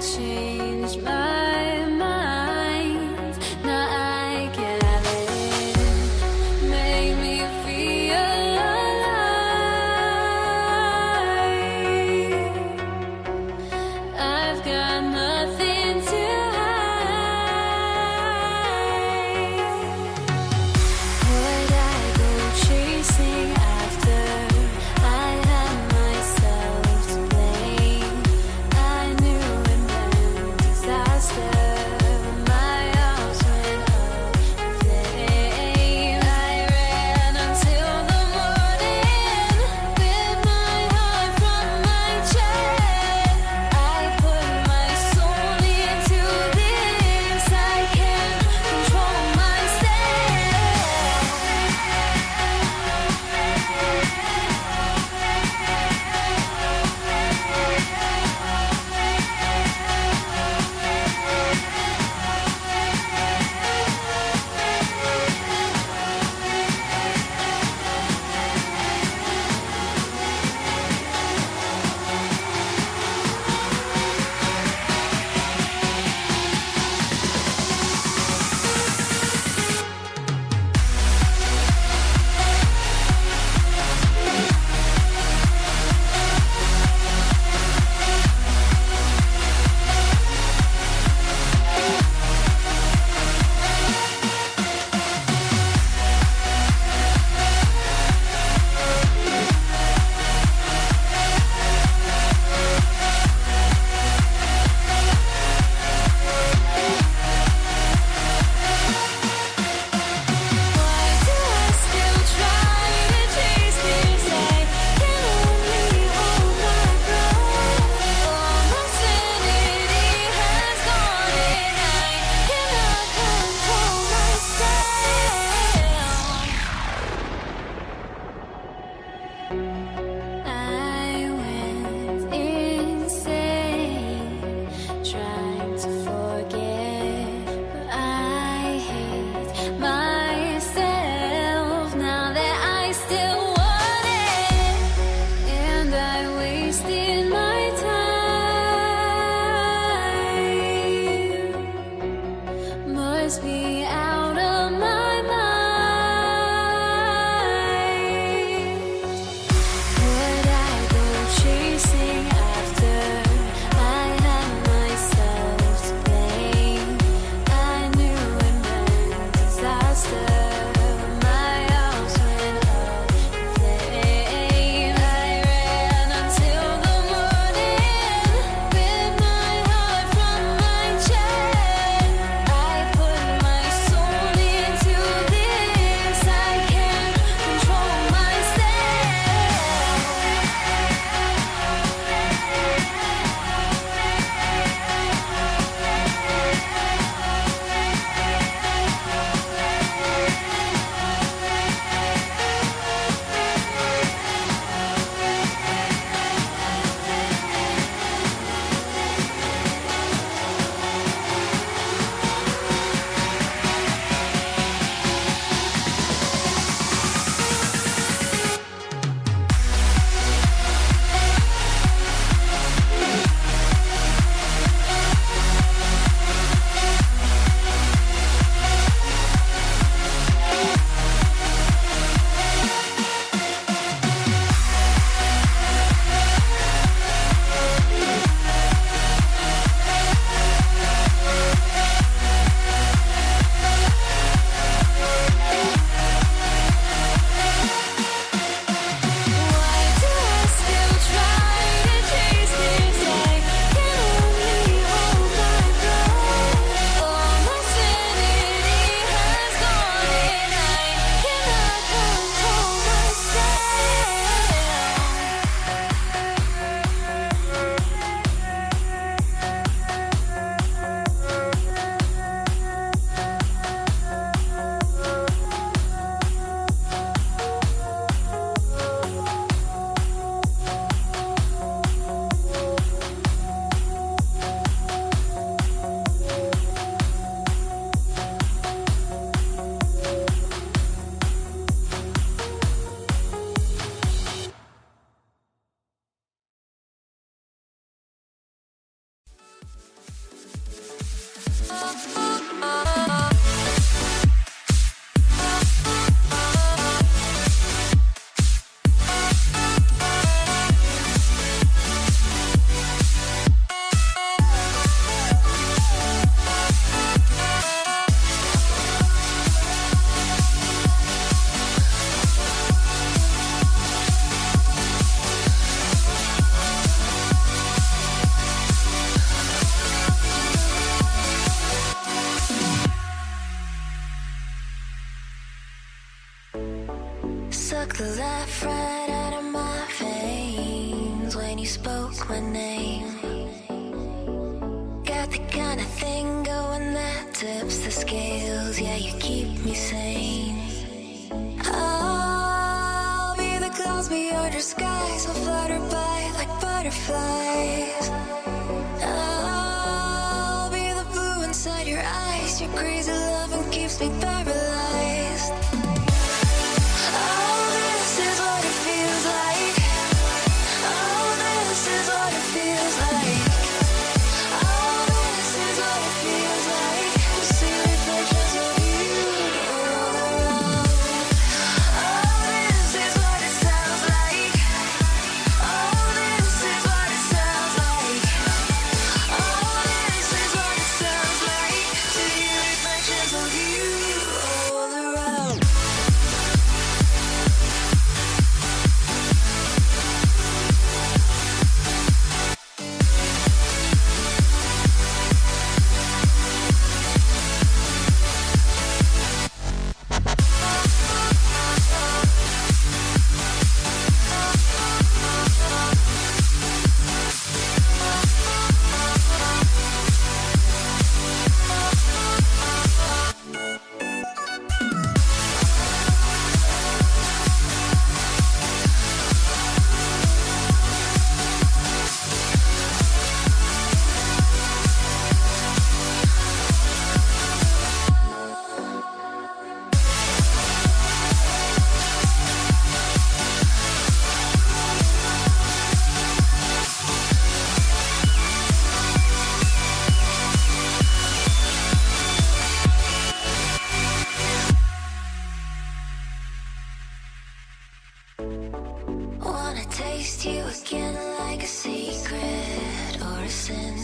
changed my mind. Now I can have it. Make me feel alive. I've got nothing to hide. Would I go chasing after? I had myself to blame. I knew and then Suck the life right out of my veins when you spoke my name. Got the kind of thing going that tips the scales. Yeah, you keep me sane. I'll be the clouds beyond your skies. I'll flutter by like butterflies. I'll be the blue inside your eyes. Your crazy loving keeps me paralyzed. Wanna taste you again like a secret or a sin.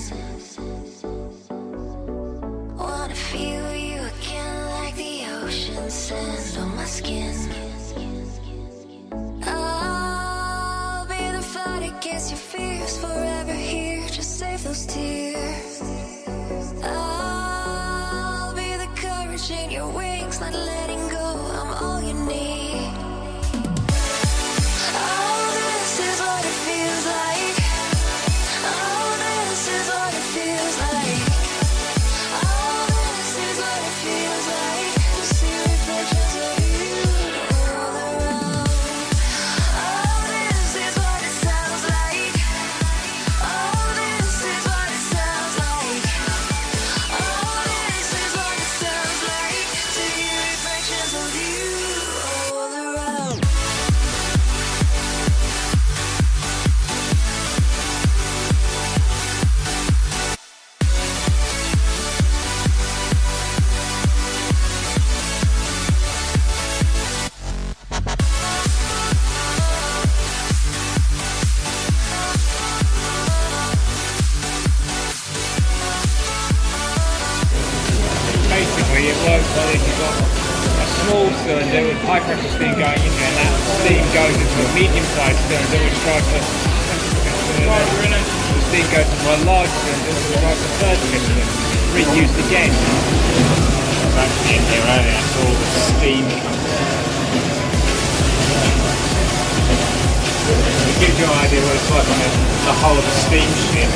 Wanna feel you again like the ocean sand on my skin. I'll be the fight against your fears, forever here, just save those tears. I'll be the courage in your wings, not letting go, I'm all you need. It works like this. You've got a small cylinder with high pressure steam going in there, and that steam goes into a medium sized cylinder which drives the steam goes into a large cylinder which drives the third piston, reused again. I was actually in here earlier, I saw all the steam comes. It gives you an idea what it's like on the hull of a steamship.